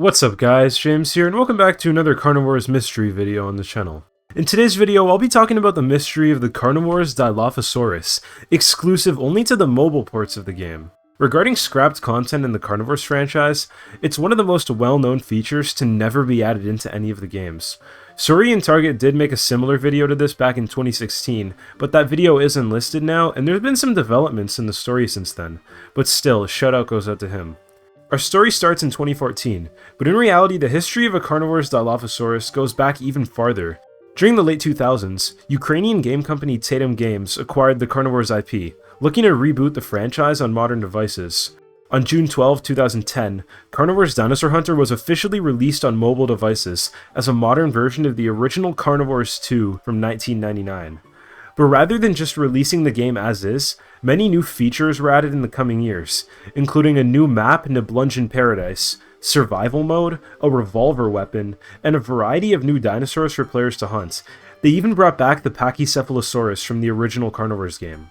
What's up guys, James here, and welcome back to another Carnivores mystery video on the channel. In today's video, I'll be talking about the mystery of the Carnivores Dilophosaurus, exclusive only to the mobile ports of the game. Regarding scrapped content in the Carnivores franchise, it's one of the most well-known features to never be added into any of the games. Suri and Target did make a similar video to this back in 2016, but that video is unlisted now, and there's been some developments in the story since then, but still, a shout out goes out to him. Our story starts in 2014, but in reality the history of a Carnivores Dilophosaurus goes back even farther. During the late 2000s, Ukrainian game company Tatum Games acquired the Carnivores IP, looking to reboot the franchise on modern devices. On June 12, 2010, Carnivores Dinosaur Hunter was officially released on mobile devices as a modern version of the original Carnivores 2 from 1999. But rather than just releasing the game as is, many new features were added in the coming years, including a new map, Niblungeon Paradise, survival mode, a revolver weapon, and a variety of new dinosaurs for players to hunt. They even brought back the Pachycephalosaurus from the original Carnivores game.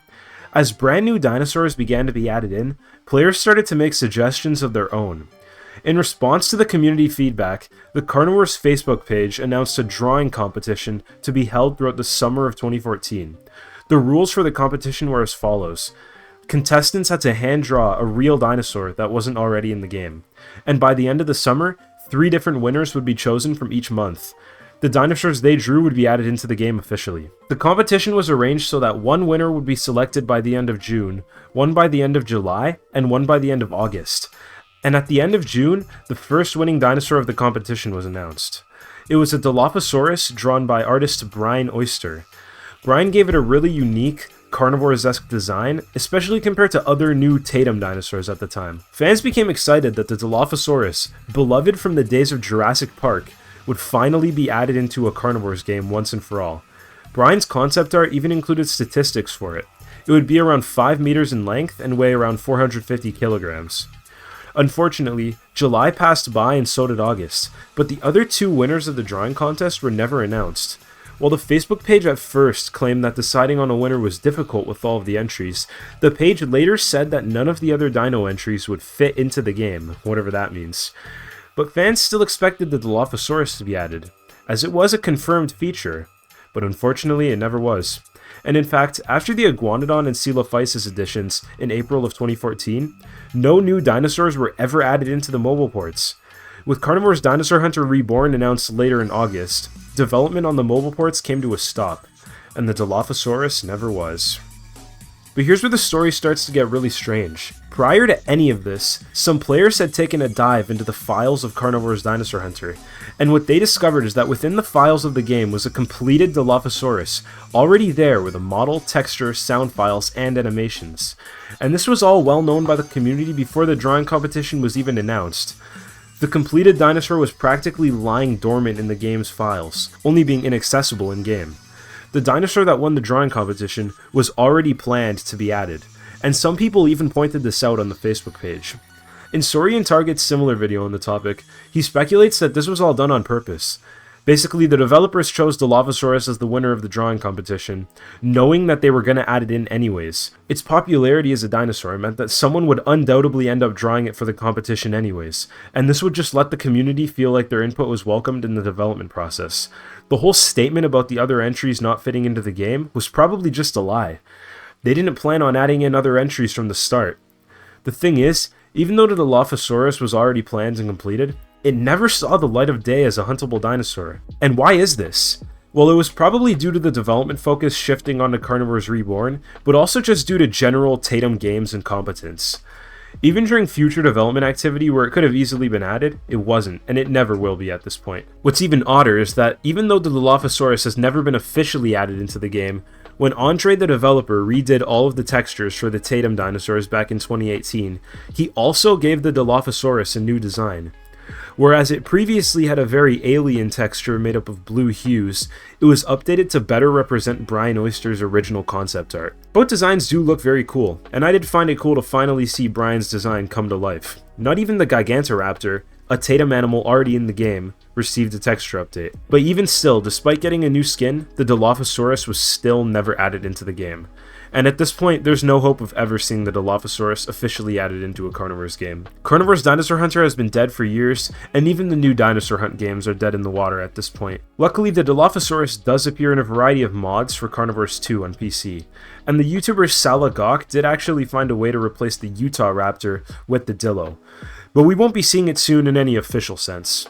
As brand new dinosaurs began to be added in, players started to make suggestions of their own. In response to the community feedback, the Carnivores Facebook page announced a drawing competition to be held throughout the summer of 2014. The rules for the competition were as follows. Contestants had to hand draw a real dinosaur that wasn't already in the game, and by the end of the summer, 3 different winners would be chosen from each month. The dinosaurs they drew would be added into the game officially. The competition was arranged so that one winner would be selected by the end of June, one by the end of July, and one by the end of August. And at the end of June, the first winning dinosaur of the competition was announced. It was a Dilophosaurus drawn by artist Brian Oyster. Brian gave it a really unique, Carnivores-esque design, especially compared to other new Tatum dinosaurs at the time. Fans became excited that the Dilophosaurus, beloved from the days of Jurassic Park, would finally be added into a Carnivores game once and for all. Brian's concept art even included statistics for it. It would be around 5 meters in length and weigh around 450 kilograms. Unfortunately, July passed by and so did August, but the other 2 winners of the drawing contest were never announced. While the Facebook page at first claimed that deciding on a winner was difficult with all of the entries, the page later said that none of the other dino entries would fit into the game, whatever that means. But fans still expected the Dilophosaurus to be added, as it was a confirmed feature, but unfortunately it never was. And in fact, after the Iguanodon and Coelophysis editions in April of 2014, no new dinosaurs were ever added into the mobile ports. With Carnivores Dinosaur Hunter Reborn announced later in August, development on the mobile ports came to a stop, and the Dilophosaurus never was. But here's where the story starts to get really strange. Prior to any of this, some players had taken a dive into the files of Carnivores Dinosaur Hunter, and what they discovered is that within the files of the game was a completed Dilophosaurus, already there with a model, texture, sound files, and animations. And this was all well known by the community before the drawing competition was even announced. The completed dinosaur was practically lying dormant in the game's files, only being inaccessible in-game. The dinosaur that won the drawing competition was already planned to be added, and some people even pointed this out on the Facebook page. In Suri and Target's similar video on the topic, he speculates that this was all done on purpose. Basically, the developers chose Dilophosaurus as the winner of the drawing competition, knowing that they were going to add it in anyways. Its popularity as a dinosaur meant that someone would undoubtedly end up drawing it for the competition anyways, and this would just let the community feel like their input was welcomed in the development process. The whole statement about the other entries not fitting into the game was probably just a lie. They didn't plan on adding in other entries from the start. The thing is, even though the Dilophosaurus was already planned and completed, it never saw the light of day as a huntable dinosaur. And why is this? Well, it was probably due to the development focus shifting onto Carnivores Reborn, but also just due to general Tatum Games incompetence. Even during future development activity where it could have easily been added, it wasn't, and it never will be at this point. What's even odder is that even though the Dilophosaurus has never been officially added into the game, when Andre the developer redid all of the textures for the Tatum dinosaurs back in 2018, he also gave the Dilophosaurus a new design. Whereas it previously had a very alien texture made up of blue hues, it was updated to better represent Brian Oyster's original concept art. Both designs do look very cool, and I did find it cool to finally see Brian's design come to life. Not even the Gigantoraptor, a Tatum animal already in the game, received a texture update. But even still, despite getting a new skin, the Dilophosaurus was still never added into the game. And at this point, there's no hope of ever seeing the Dilophosaurus officially added into a Carnivores game. Carnivores Dinosaur Hunter has been dead for years, and even the new Dinosaur Hunt games are dead in the water at this point. Luckily, the Dilophosaurus does appear in a variety of mods for Carnivores 2 on PC, and the YouTuber Salagok did actually find a way to replace the Utah Raptor with the Dilo, but we won't be seeing it soon in any official sense.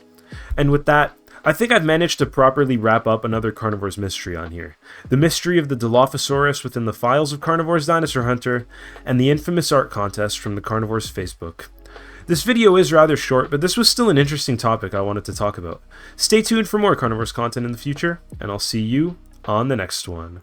And with that, I think I've managed to properly wrap up another Carnivores mystery on here. The mystery of the Dilophosaurus within the files of Carnivores Dinosaur Hunter, and the infamous art contest from the Carnivores Facebook. This video is rather short, but this was still an interesting topic I wanted to talk about. Stay tuned for more Carnivores content in the future, and I'll see you on the next one.